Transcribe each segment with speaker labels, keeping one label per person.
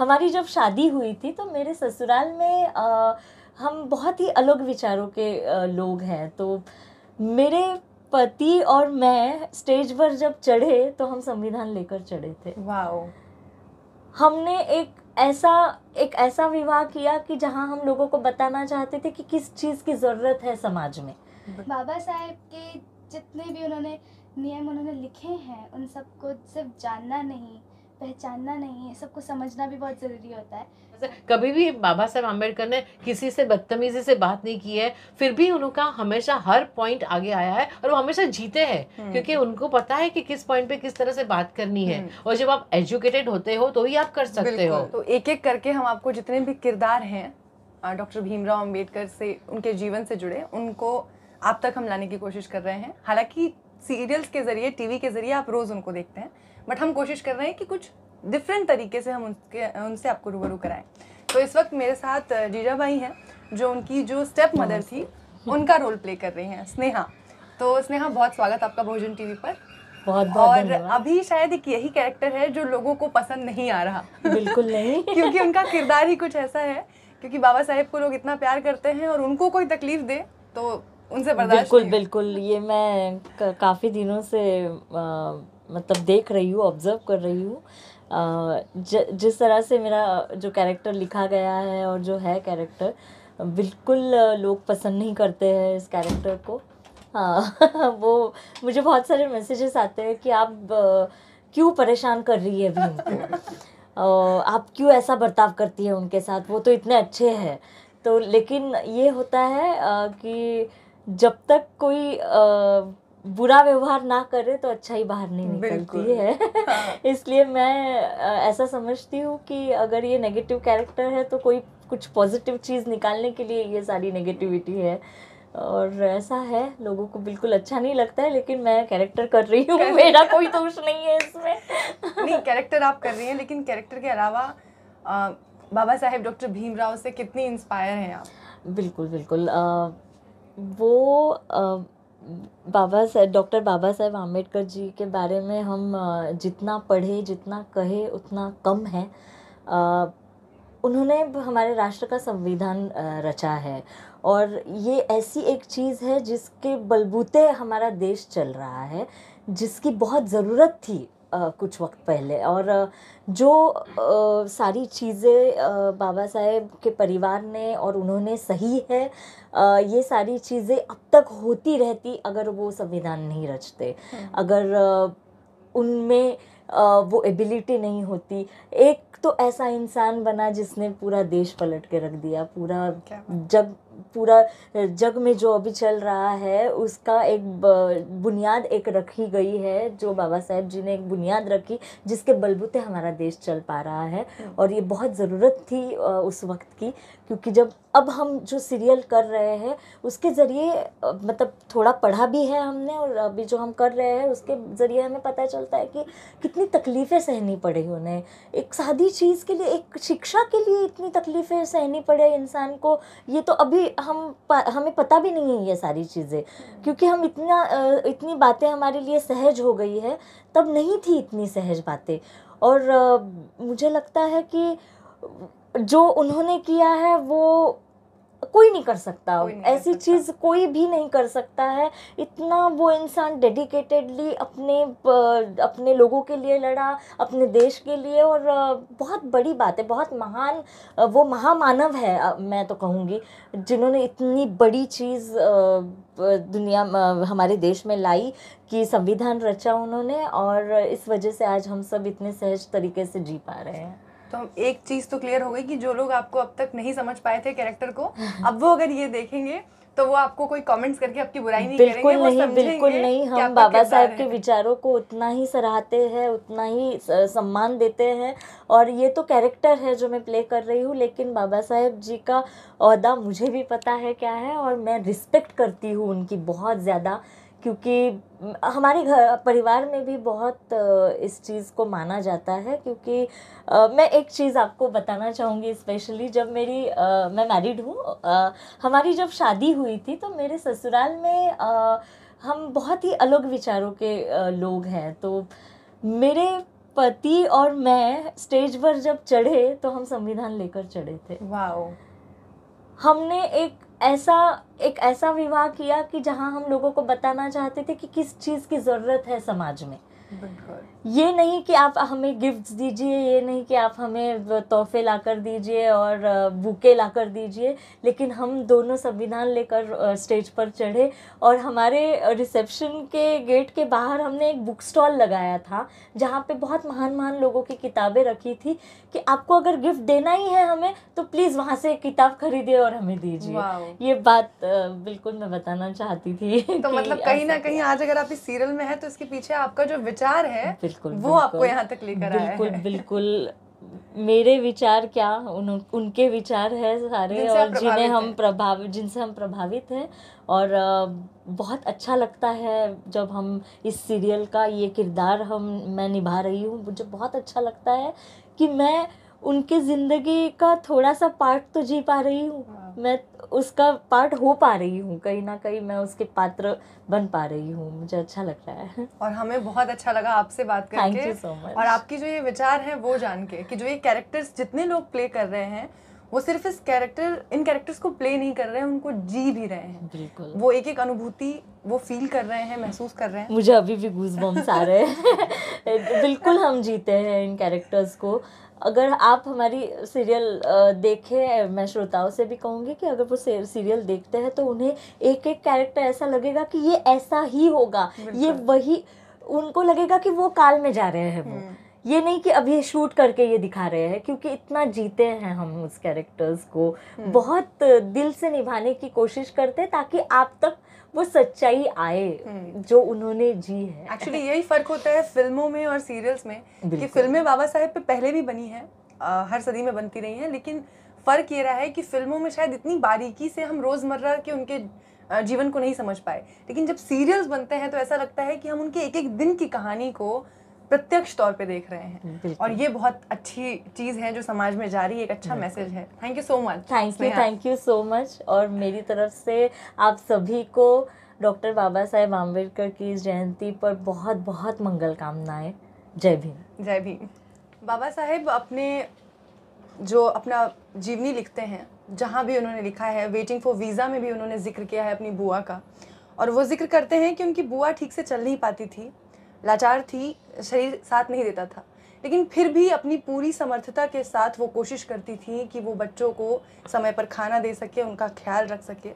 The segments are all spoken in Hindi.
Speaker 1: हमारी जब शादी हुई थी तो मेरे ससुराल में हम बहुत ही अलग विचारों के लोग हैं। तो मेरे पति और मैं स्टेज पर जब चढ़े तो हम संविधान लेकर चढ़े थे।
Speaker 2: वाओ।
Speaker 1: हमने एक ऐसा विवाह किया कि जहां हम लोगों को बताना चाहते थे कि किस चीज़ की ज़रूरत है समाज में।
Speaker 3: बाबा साहेब के जितने भी उन्होंने नियम उन्होंने लिखे हैं उन सबको सिर्फ जानना नहीं, पहचानना नहीं, सबको समझना भी बहुत ज़रूरी होता है।
Speaker 4: कभी भी बाबा साहेब आम्बेडकर ने किसी से बदतमीजी से बात नहीं की है, फिर भी उनका हमेशा हर पॉइंट आगे आया है और वो हमेशा जीते हैं क्योंकि उनको पता है कि किस पॉइंट पे किस तरह से बात करनी है। और जब आप एजुकेटेड होते हो तो ही आप कर सकते हो।
Speaker 2: तो एक एक करके हम आपको जितने भी किरदार हैं डॉक्टर भीमराव अंबेडकर से, उनके जीवन से जुड़े, उनको आप तक हम लाने की कोशिश कर रहे हैं। हालांकि सीरियल्स के जरिए, टीवी के जरिए आप रोज उनको देखते हैं, बट हम कोशिश कर रहे हैं कि कुछ डिफरेंट तरीके से हम उनसे आपको रूबरू कराएं। तो इस वक्त मेरे साथ जीजाबाई हैं जो उनकी जो स्टेप मदर थी उनका रोल प्ले कर रही हैं, स्नेहा। तो स्नेहा, बहुत स्वागत आपका भोजन टीवी पर।
Speaker 1: बहुत बहुत
Speaker 2: और
Speaker 1: धन्यवाद।
Speaker 2: अभी शायद एक यही कैरेक्टर है जो लोगों को पसंद नहीं आ रहा।
Speaker 1: बिल्कुल नहीं।
Speaker 2: क्योंकि उनका किरदार ही कुछ ऐसा है, क्योंकि बाबा साहेब को लोग इतना प्यार करते हैं और उनको कोई तकलीफ दे तो उनसे बर्दाश्त
Speaker 1: बिल्कुल बिल्कुल। ये मैं काफ़ी दिनों से मतलब देख रही हूँ, ऑब्जर्व कर रही हूँ। जिस तरह से मेरा जो कैरेक्टर लिखा गया है और जो है कैरेक्टर, बिल्कुल लोग पसंद नहीं करते हैं इस कैरेक्टर को। हाँ वो मुझे बहुत सारे मैसेजेस आते हैं कि आप क्यों परेशान कर रही है भीम को, आप क्यों ऐसा बर्ताव करती है उनके साथ, वो तो इतने अच्छे हैं। तो लेकिन ये होता है कि जब तक कोई बुरा व्यवहार ना करे तो अच्छाई बाहर नहीं निकलती है। इसलिए मैं ऐसा समझती हूँ कि अगर ये नेगेटिव कैरेक्टर है तो कोई कुछ पॉजिटिव चीज़ निकालने के लिए ये सारी नेगेटिविटी है। और ऐसा है, लोगों को बिल्कुल अच्छा नहीं लगता है, लेकिन मैं कैरेक्टर कर रही हूँ, मेरा कोई दोष नहीं है इसमें। नहीं,
Speaker 2: कैरेक्टर आप कर रही हैं, लेकिन कैरेक्टर के अलावा बाबा साहेब डॉक्टर भीमराव से कितनी इंस्पायर हैं आप?
Speaker 1: बिल्कुल बिल्कुल। वो डॉक्टर बाबा साहेब आम्बेडकर जी के बारे में हम जितना पढ़े, जितना कहे उतना कम है। उन्होंने हमारे राष्ट्र का संविधान रचा है और ये ऐसी एक चीज़ है जिसके बलबूते हमारा देश चल रहा है, जिसकी बहुत ज़रूरत थी कुछ वक्त पहले। और जो सारी चीज़ें बाबा साहेब के परिवार ने और उन्होंने सही है, ये सारी चीज़ें अब तक होती रहती अगर वो संविधान नहीं रचते, अगर उनमें वो एबिलिटी नहीं होती। एक तो ऐसा इंसान बना जिसने पूरा देश पलट के रख दिया, पूरा जग में जो अभी चल रहा है उसका एक बुनियाद एक रखी गई है, जो बाबा साहेब जी ने एक बुनियाद रखी जिसके बलबूते हमारा देश चल पा रहा है। और ये बहुत ज़रूरत थी उस वक्त की, क्योंकि जब अब हम जो सीरियल कर रहे हैं उसके ज़रिए मतलब थोड़ा पढ़ा भी है हमने, और अभी जो हम कर रहे हैं उसके ज़रिए हमें पता चलता है कि कितनी तकलीफ़ें सहनी पड़ी उन्हें। एक सादी चीज़ के लिए, एक शिक्षा के लिए इतनी तकलीफ़ें सहनी पड़े इंसान को, ये तो अभी हमें पता भी नहीं है ये सारी चीज़ें, क्योंकि हम इतनी बातें हमारे लिए सहज हो गई है, तब नहीं थी इतनी सहज बातें। और मुझे लगता है कि जो उन्होंने किया है वो कोई नहीं कर सकता, ऐसी चीज़ कोई भी नहीं कर सकता है। इतना वो इंसान डेडिकेटेडली अपने लोगों के लिए लड़ा, अपने देश के लिए, और बहुत बड़ी बात है, बहुत महान, वो महामानव है मैं तो कहूँगी, जिन्होंने इतनी बड़ी चीज़ दुनिया हमारे देश में लाई कि संविधान रचा उन्होंने, और इस वजह से आज हम सब इतने सहज तरीके से जी पा रहे हैं।
Speaker 2: तो एक चीज़ तो क्लियर हो गई कि जो लोग आपको अब तक नहीं समझ पाए थे कैरेक्टर को, अब वो अगर ये देखेंगे तो वो आपको कोई कमेंट्स करके आपकी बुराई नहीं करेंगे,
Speaker 1: बिल्कुल नहीं। हम बाबा साहेब के विचारों को उतना ही सराहते हैं, उतना ही सम्मान देते हैं, और ये तो कैरेक्टर है जो मैं प्ले कर रही हूँ, लेकिन बाबा साहेब जी का ओहदा मुझे भी पता है क्या है, और मैं रिस्पेक्ट करती हूँ उनकी बहुत ज़्यादा, क्योंकि हमारे घर परिवार में भी बहुत इस चीज़ को माना जाता है। क्योंकि मैं एक चीज़ आपको बताना चाहूँगी, स्पेशली जब मैं मैरिड हूँ, हमारी जब शादी हुई थी तो मेरे ससुराल में हम बहुत ही अलग विचारों के लोग हैं। तो मेरे पति और मैं स्टेज पर जब चढ़े तो हम संविधान लेकर चढ़े थे।
Speaker 2: वाओ।
Speaker 1: हमने एक ऐसा विवाह किया कि जहां हम लोगों को बताना चाहते थे कि किस चीज़ की ज़रूरत है समाज में।
Speaker 2: बिल्कुल।
Speaker 1: ये नहीं कि आप हमें गिफ्ट्स दीजिए, ये नहीं कि आप हमें तोहफे लाकर दीजिए और बुके लाकर दीजिए, लेकिन हम दोनों संविधान लेकर स्टेज पर चढ़े। और हमारे रिसेप्शन के गेट के बाहर हमने एक बुक स्टॉल लगाया था जहाँ पे बहुत महान महान लोगों की किताबें रखी थी कि आपको अगर गिफ्ट देना ही है हमें तो प्लीज़ वहाँ से एक किताब खरीदिए और हमें दीजिए। ये बात बिल्कुल मैं बताना चाहती थी।
Speaker 2: तो मतलब कहीं ना कहीं आज अगर आप इस सीरियल में है तो इसके पीछे आपका जो विचार है
Speaker 1: बिल्कुल,
Speaker 2: वो आपको यहाँ तक लेकर आया है।
Speaker 1: बिल्कुल मेरे विचार क्या उनके विचार है सारे, और जिनसे हम प्रभावित हैं। और बहुत अच्छा लगता है जब हम इस सीरियल का ये किरदार मैं निभा रही हूँ। मुझे बहुत अच्छा लगता है कि मैं उनके ज़िंदगी का थोड़ा सा पार्ट तो जी पा रही हूँ, मैं उसका पार्ट हो पा रही हूँ, कहीं ना कहीं मैं उसके पात्र बन पा रही हूँ। मुझे अच्छा लग रहा है
Speaker 2: और हमें बहुत अच्छा लगा आपसे बात करके।
Speaker 1: Thank you so much.
Speaker 2: और आपकी जो ये विचार है वो जान के कि जो ये कैरेक्टर्स जितने लोग प्ले कर रहे हैं वो सिर्फ इन कैरेक्टर्स को प्ले नहीं कर रहे हैं, उनको जी भी रहे हैं।
Speaker 1: बिल्कुल,
Speaker 2: वो एक एक अनुभूति वो फील कर रहे हैं, महसूस कर रहे हैं।
Speaker 1: मुझे अभी भी गूज़बम्स आ रहे हैं। बिल्कुल हम जीते हैं इन कैरेक्टर्स को। अगर आप हमारी सीरियल देखें, मैं श्रोताओं से भी कहूँगी कि अगर वो सीरियल देखते हैं तो उन्हें एक एक कैरेक्टर ऐसा लगेगा कि ये ऐसा ही होगा, ये वही, उनको लगेगा कि वो काल में जा रहे हैं वो, ये नहीं कि अभी शूट करके ये दिखा रहे हैं, क्योंकि इतना जीते हैं हम उस कैरेक्टर्स को, बहुत दिल से निभाने की कोशिश करते हैं ताकि आप तक वो सच्चाई आए जो उन्होंने जी है।
Speaker 2: एक्चुअली यही फर्क होता है फिल्मों में और सीरियल्स में कि फिल्में बाबा साहेब पे पहले भी बनी हैं, हर सदी में बनती रही हैं, लेकिन फ़र्क ये रहा है कि फिल्मों में शायद इतनी बारीकी से हम रोज़मर्रा के उनके जीवन को नहीं समझ पाए, लेकिन जब सीरियल्स बनते हैं तो ऐसा लगता है कि हम उनके एक एक दिन की कहानी को प्रत्यक्ष तौर पे देख रहे हैं। और ये बहुत अच्छी चीज़ है जो समाज में जा रही है, एक अच्छा मैसेज है। Thank you so much.
Speaker 1: Thank you so much. और मेरी तरफ से आप सभी को डॉक्टर बाबा साहेब आम्बेडकर की इस जयंती पर बहुत बहुत मंगल कामनाएं। जय भीम।
Speaker 2: जय भीम। बाबा साहेब अपना जीवनी लिखते हैं, जहाँ भी उन्होंने लिखा है, वेटिंग फॉर वीज़ा में भी उन्होंने जिक्र किया है अपनी बुआ का, और वो जिक्र करते हैं कि उनकी बुआ ठीक से चल नहीं पाती थी, लाचार थी, शरीर साथ नहीं देता था, लेकिन फिर भी अपनी पूरी समर्थता के साथ वो कोशिश करती थी कि वो बच्चों को समय पर खाना दे सके, उनका ख्याल रख सके,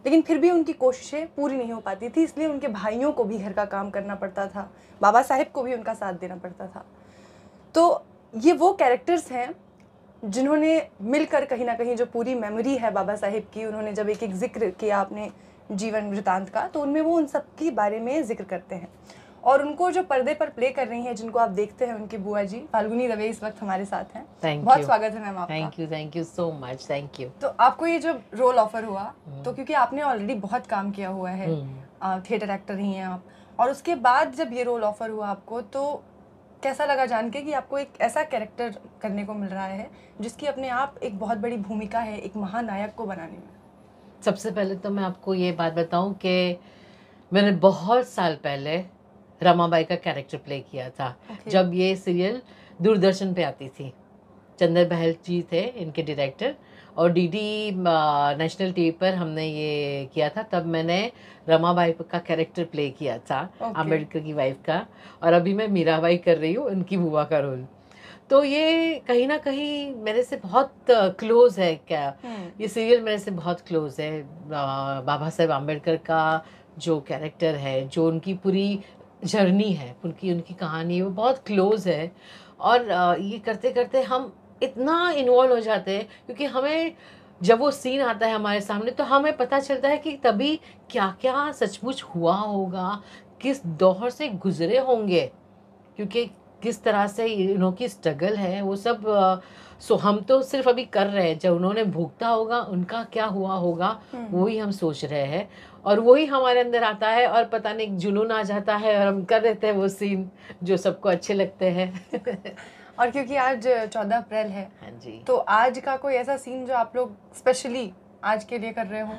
Speaker 2: लेकिन फिर भी उनकी कोशिशें पूरी नहीं हो पाती थी, इसलिए उनके भाइयों को भी घर का काम करना पड़ता था, बाबा साहेब को भी उनका साथ देना पड़ता था। तो ये वो कैरेक्टर्स हैं जिन्होंने मिलकर कहीं ना कहीं जो पूरी मेमोरी है बाबा साहेब की, उन्होंने जब एक एक जिक्र किया अपने जीवन वृतांत का, तो उनमें वो उन सब के बारे में जिक्र करते हैं। और उनको जो पर्दे पर प्ले कर रही हैं, जिनको आप देखते हैं, उनकी बुआ जी फाल्गुनी दवे इस वक्त हमारे साथ हैं। बहुत स्वागत है मैम आपका।
Speaker 4: Thank you so much. Thank you.
Speaker 2: तो आपको ये जब रोल ऑफर हुआ तो क्योंकि आपने ऑलरेडी बहुत काम किया हुआ है, थिएटर एक्टर ही हैं आप, और उसके बाद जब ये रोल ऑफर हुआ आपको तो कैसा लगा जान के कि आपको एक ऐसा कैरेक्टर करने को मिल रहा है जिसकी अपने आप एक बहुत बड़ी भूमिका है एक महानायक को बनाने में?
Speaker 4: सबसे पहले तो मैं आपको ये बात बताऊं कि मैंने बहुत साल पहले रमाबाई का कैरेक्टर प्ले किया था। जब ये सीरियल दूरदर्शन पे आती थी, चंदर बहल जी थे इनके डायरेक्टर, और डीडी नेशनल टीवी पर हमने ये किया था। तब मैंने रमाबाई का कैरेक्टर प्ले किया था, आम्बेडकर की वाइफ का, और अभी मैं मीराबाई कर रही हूँ, उनकी बुआ का रोल। तो ये कहीं ना कहीं मेरे से बहुत क्लोज है। क्या ये सीरियल मेरे से बहुत क्लोज है। बाबा साहेब आम्बेडकर का जो कैरेक्टर है, जो उनकी पूरी जर्नी है, उनकी कहानी, वो बहुत क्लोज है। और ये करते करते हम इतना इन्वॉल्व हो जाते हैं, क्योंकि हमें जब वो सीन आता है हमारे सामने तो हमें पता चलता है कि तभी क्या क्या सचमुच हुआ होगा, किस दौर से गुजरे होंगे, क्योंकि किस तरह से इनकी स्ट्रगल है वो सब। सो हम तो सिर्फ अभी कर रहे हैं, जब उन्होंने भुगता होगा उनका क्या हुआ होगा वही हम सोच रहे हैं, और वही हमारे अंदर आता है, और पता नहीं जुनून आ जाता है और हम कर देते हैं वो सीन जो सबको अच्छे लगते हैं।
Speaker 2: और क्योंकि आज 14 अप्रैल है,
Speaker 4: हाँ जी,
Speaker 2: तो आज का कोई ऐसा सीन जो आप लोग स्पेशली आज के लिए कर रहे हो?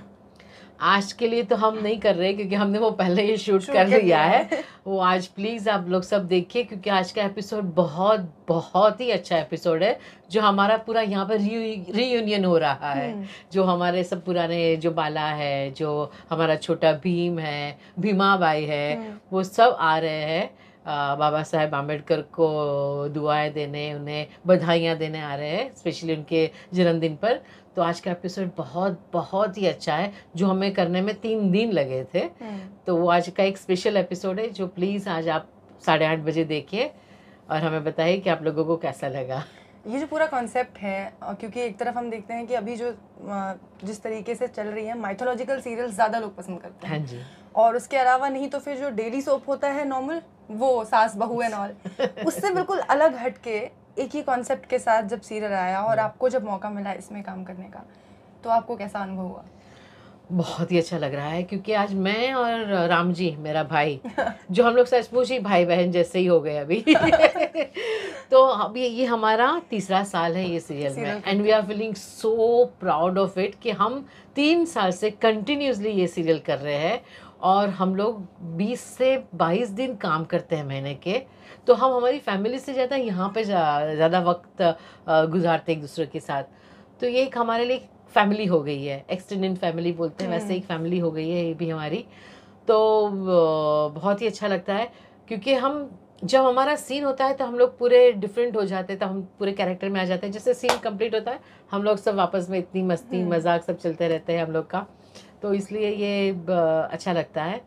Speaker 4: आज के लिए तो हम नहीं कर रहे क्योंकि हमने वो पहले ही शूट कर लिया है। वो आज प्लीज़ आप लोग सब देखिए क्योंकि आज का एपिसोड बहुत बहुत ही अच्छा एपिसोड है, जो हमारा पूरा यहाँ पर रीयूनियन हो रहा है। जो हमारे सब पुराने जो बाला है, जो हमारा छोटा भीम है, भीमा बाई है, वो सब आ रहे हैं बाबा साहेब आम्बेडकर को दुआएं देने, उन्हें बधाइयाँ देने आ रहे हैं, स्पेशली उनके जन्मदिन पर। तो आज का एपिसोड बहुत बहुत ही अच्छा है, जो हमें करने में 3 दिन लगे थे। तो वो आज का एक स्पेशल एपिसोड है, जो प्लीज़ आज आप 8:30 बजे देखिए और हमें बताइए कि आप लोगों को कैसा लगा।
Speaker 2: ये जो पूरा कॉन्सेप्ट है, क्योंकि एक तरफ हम देखते हैं कि अभी जो जिस तरीके से चल रही है, माइथोलॉजिकल सीरियल्स ज़्यादा लोग पसंद करते हैं।
Speaker 4: हाँ जी।
Speaker 2: और उसके अलावा नहीं तो फिर जो डेली सोप होता है नॉर्मल, वो सास बहू एंड ऑल, उससे बिल्कुल अलग हटके एक ही कॉन्सेप्ट के साथ जब सीरियल आया और आपको जब मौका मिला इसमें काम करने का, तो आपको कैसा अनुभव हुआ?
Speaker 4: बहुत ही अच्छा लग रहा है क्योंकि आज मैं और राम जी, मेरा भाई, जो हम लोग सचमुच ही भाई बहन जैसे ही हो गए अभी। तो अभी ये हमारा 3रा साल है ये सीरियल में, and we are feeling so proud of it कि हम 3 साल से कंटिन्यूसली ये सीरियल कर रहे हैं। और हम लोग 20 से 22 दिन काम करते हैं महीने के। तो हम हमारी फैमिली से ज़्यादा यहाँ पे ज़्यादा वक्त गुजारते एक दूसरे के साथ। तो ये एक हमारे लिए फैमिली हो गई है, एक्सटेंडेड फैमिली बोलते हैं, वैसे एक फैमिली हो गई है ये भी हमारी। तो बहुत ही अच्छा लगता है क्योंकि हम जब हमारा सीन होता है तो हम लोग पूरे डिफरेंट हो जाते हैं, तो हम पूरे कैरेक्टर में आ जाते हैं। जैसे सीन कंप्लीट होता है, हम लोग सब आपस में इतनी मस्ती मजाक सब चलते रहते हैं हम लोग का। तो इसलिए ये अच्छा लगता है।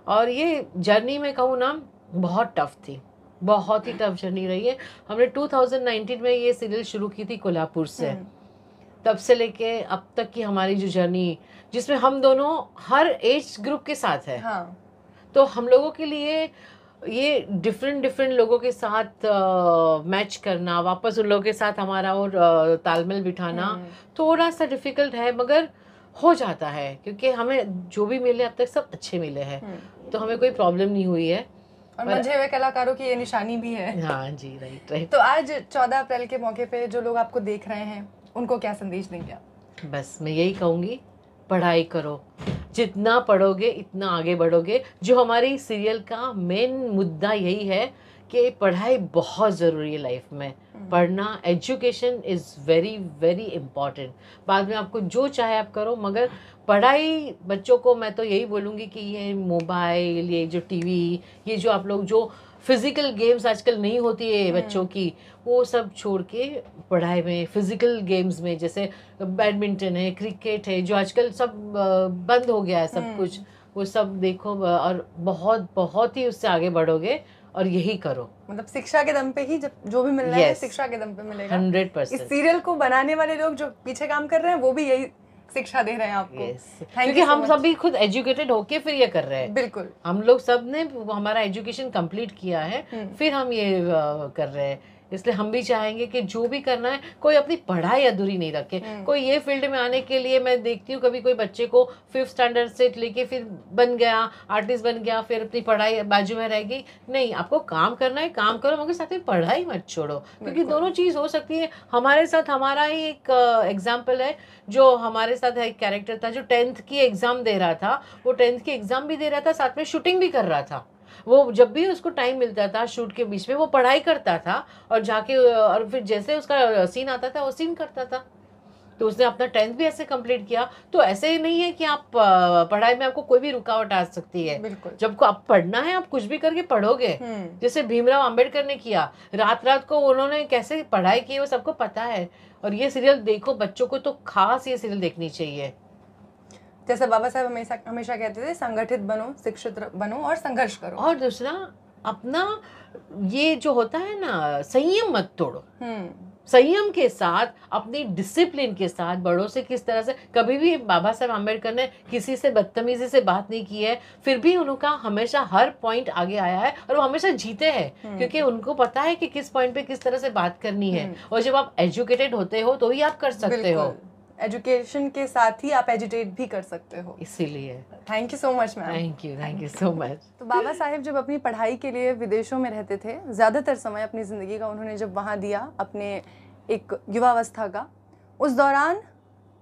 Speaker 4: और ये जर्नी में कहूँ ना, बहुत टफ थी, बहुत ही टफ जर्नी रही है। हमने 2019 में ये सीरियल शुरू की थी कोल्हापुर से, तब से लेके अब तक की हमारी जो जर्नी, जिसमें हम दोनों हर एज ग्रुप के साथ है।
Speaker 2: हाँ।
Speaker 4: तो हम लोगों के लिए ये डिफरेंट लोगों के साथ मैच करना, वापस उन लोगों के साथ हमारा और तालमेल बिठाना थोड़ा सा डिफिकल्ट है, मगर हो जाता है क्योंकि हमें जो भी मिले अब तक सब अच्छे मिले हैं। तो हमें कोई प्रॉब्लम नहीं हुई है।
Speaker 2: और मंझे हुए कलाकारों की ये निशानी भी है।
Speaker 4: हाँ जी, राइट।
Speaker 2: तो आज 14 अप्रैल के मौके पे जो लोग आपको देख रहे हैं, उनको क्या संदेश देंगे आप?
Speaker 4: बस मैं यही कहूँगी, पढ़ाई करो, जितना पढ़ोगे इतना आगे बढ़ोगे। जो हमारी सीरियल का मेन मुद्दा यही है कि पढ़ाई बहुत ज़रूरी है लाइफ में। पढ़ना, education is very very important. बाद में आपको जो चाहे आप करो, मगर पढ़ाई बच्चों को मैं तो यही बोलूँगी कि ये मोबाइल, ये जो टीवी, ये जो आप लोग जो फिज़िकल गेम्स आजकल नहीं होती है बच्चों की, वो सब छोड़ के पढ़ाई में, फिज़िकल गेम्स में, जैसे बैडमिंटन है, क्रिकेट है, जो आजकल सब बंद हो गया है सब कुछ, वो सब देखो और बहुत बहुत ही उससे आगे बढ़ोगे। और यही करो,
Speaker 2: मतलब शिक्षा के दम पे ही जब जो भी मिल रहा है शिक्षा के दम पे मिलेगा।
Speaker 4: 100%।
Speaker 2: इस सीरियल को बनाने वाले लोग जो पीछे काम कर रहे हैं वो भी यही शिक्षा दे रहे हैं आपको।
Speaker 4: क्योंकि हम सभी खुद एजुकेटेड होके फिर ये कर रहे हैं।
Speaker 2: बिल्कुल, हम
Speaker 4: लोग सब ने हमारा एजुकेशन कंप्लीट किया है, फिर हम ये कर रहे हैं। इसलिए हम भी चाहेंगे कि जो भी करना है, कोई अपनी पढ़ाई अधूरी नहीं रखे। कोई ये फील्ड में आने के लिए, मैं देखती हूँ कभी कोई बच्चे को 5th स्टैंडर्ड से लेके फिर बन गया, आर्टिस्ट बन गया, फिर अपनी पढ़ाई बाजू में रहेगी। नहीं, आपको काम करना है, काम करो, मगर साथ में पढ़ाई मत छोड़ो, क्योंकि दोनों चीज़ हो सकती है। हमारे साथ हमारा ही एक एग्जाम्पल है, जो हमारे साथ एक कैरेक्टर था जो 10th की एग्ज़ाम दे रहा था। वो 10th की एग्ज़ाम भी दे रहा था, साथ में शूटिंग भी कर रहा था। वो जब भी उसको टाइम मिलता था शूट के बीच में, वो पढ़ाई करता था और जाके, और फिर जैसे उसका सीन आता था वो सीन करता था। तो उसने अपना 10th भी ऐसे कंप्लीट किया। तो ऐसे ही नहीं है कि आप पढ़ाई में आपको कोई भी रुकावट आ सकती है। जब आप पढ़ना है, आप कुछ भी करके पढ़ोगे। जैसे भीमराव अंबेडकर ने किया, रात को उन्होंने कैसे पढ़ाई की वो सबको पता है। और ये सीरियल देखो, बच्चों को तो खास ये सीरियल देखनी चाहिए।
Speaker 2: जैसे बाबा साहब हमेशा कहते थे, संगठित बनो, शिक्षित बनो और संघर्ष करो।
Speaker 4: और दूसरा, अपना ये जो होता है ना, संयम मत तोड़ो। संयम के साथ, अपनी डिसिप्लिन के साथ बड़ों से किस तरह से, कभी भी बाबा साहब आम्बेडकर ने किसी से बदतमीजी से बात नहीं की है, फिर भी उनका हमेशा हर पॉइंट आगे आया है और वो हमेशा जीते हैं, क्योंकि उनको पता है कि किस पॉइंट पे किस तरह से बात करनी है। और जब आप एजुकेटेड होते हो तो ही आप कर सकते हो।
Speaker 2: एजुकेशन के साथ ही आप एजुटेट भी कर सकते हो,
Speaker 4: इसीलिए
Speaker 2: thank you so much ma'am.
Speaker 4: Thank you so much.
Speaker 2: तो बाबा साहेब जब अपनी पढ़ाई के लिए विदेशों में रहते थे, ज़्यादातर समय अपनी ज़िंदगी का उन्होंने जब वहाँ दिया, अपने एक युवावस्था का, उस दौरान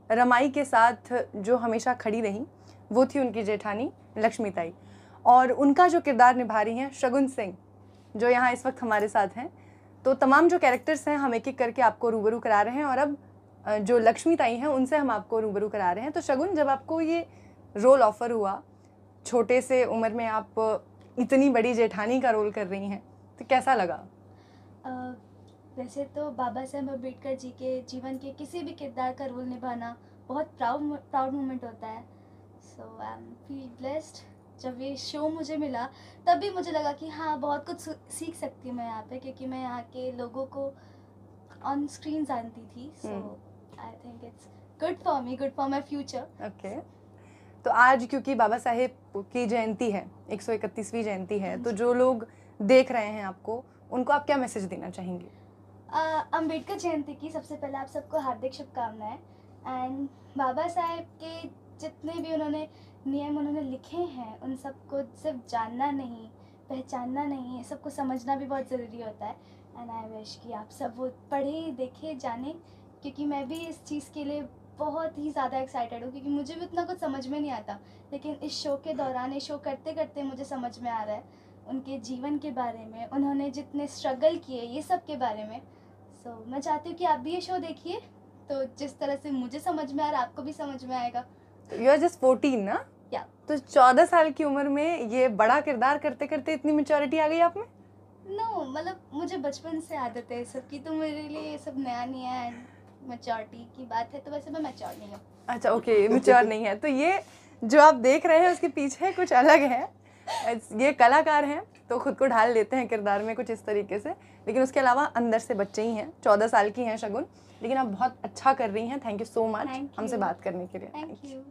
Speaker 2: रमाई के साथ जो हमेशा खड़ी रही, वो थी उनकी जेठानी लक्ष्मीताई, और उनका जो किरदार निभा रही हैं शगुन सिंह, जो यहाँ इस वक्त हमारे साथ हैं। तो तमाम जो कैरेक्टर्स हैं हम एक एक करके आपको रूबरू करा रहे हैं, और अब जो लक्ष्मीताई हैं उनसे हम आपको रूबरू करा रहे हैं। तो शगुन, जब आपको ये रोल ऑफ़र हुआ, छोटे से उम्र में आप इतनी बड़ी जेठानी का रोल कर रही हैं, तो कैसा लगा?
Speaker 3: वैसे तो बाबा साहेब अम्बेडकर जी के जीवन के किसी भी किरदार का रोल निभाना बहुत प्राउड मोमेंट होता है। सो आई एम फील ब्लेस्ड। जब ये शो मुझे मिला तब भी मुझे लगा कि हाँ, बहुत कुछ सीख सकती हूँ मैं यहाँ पे, क्योंकि मैं यहाँ के लोगों को ऑन स्क्रीन जानती थी। So I think it's good for me, good for my future.
Speaker 2: Okay, तो आज क्योंकि बाबा साहेब की जयंती है, 131वीं जयंती है, तो जो लोग देख रहे हैं आपको, उनको आप क्या मैसेज देना चाहेंगे?
Speaker 3: अम्बेडकर जयंती की सबसे पहले आप सबको हार्दिक शुभकामनाएं। एंड बाबा साहेब के जितने भी उन्होंने नियम उन्होंने लिखे हैं, उन सबको सिर्फ जानना नहीं, पहचानना नहीं है, सबको समझना भी बहुत ज़रूरी होता है। एंड आई विश कि आप सब वो पढ़ें, देखें, जानें, क्योंकि मैं भी इस चीज़ के लिए बहुत ही ज़्यादा एक्साइटेड हूँ, क्योंकि मुझे भी उतना कुछ समझ में नहीं आता, लेकिन इस शो के दौरान, ये शो करते करते मुझे समझ में आ रहा है उनके जीवन के बारे में, उन्होंने जितने स्ट्रगल किए, ये सब के बारे में। सो मैं चाहती हूँ कि आप भी ये शो देखिए, तो जिस तरह से मुझे समझ में आ रहा है आपको भी समझ में आएगा।
Speaker 2: यू आर जस्ट 14 ना?
Speaker 3: या
Speaker 2: तो 14 साल की उम्र में ये बड़ा किरदार करते करते इतनी मैच्योरिटी आ गई आप में?
Speaker 3: नो, मतलब मुझे बचपन से आदत है सब की, तो मेरे लिए ये सब नया नहीं है। एंड मैच्योरिटी की बात है तो वैसे मैं मैच्योर नहीं हूँ।
Speaker 2: अच्छा, ओके, मैच्योर नहीं है। तो ये जो आप देख रहे हैं उसके पीछे कुछ अलग है। ये कलाकार हैं तो खुद को ढाल लेते हैं किरदार में कुछ इस तरीके से, लेकिन उसके अलावा अंदर से बच्चे ही हैं। 14 साल की हैं शगुन, लेकिन आप बहुत अच्छा कर रही हैं। थैंक यू सो मच हमसे बात करने के लिए।
Speaker 3: Thank you.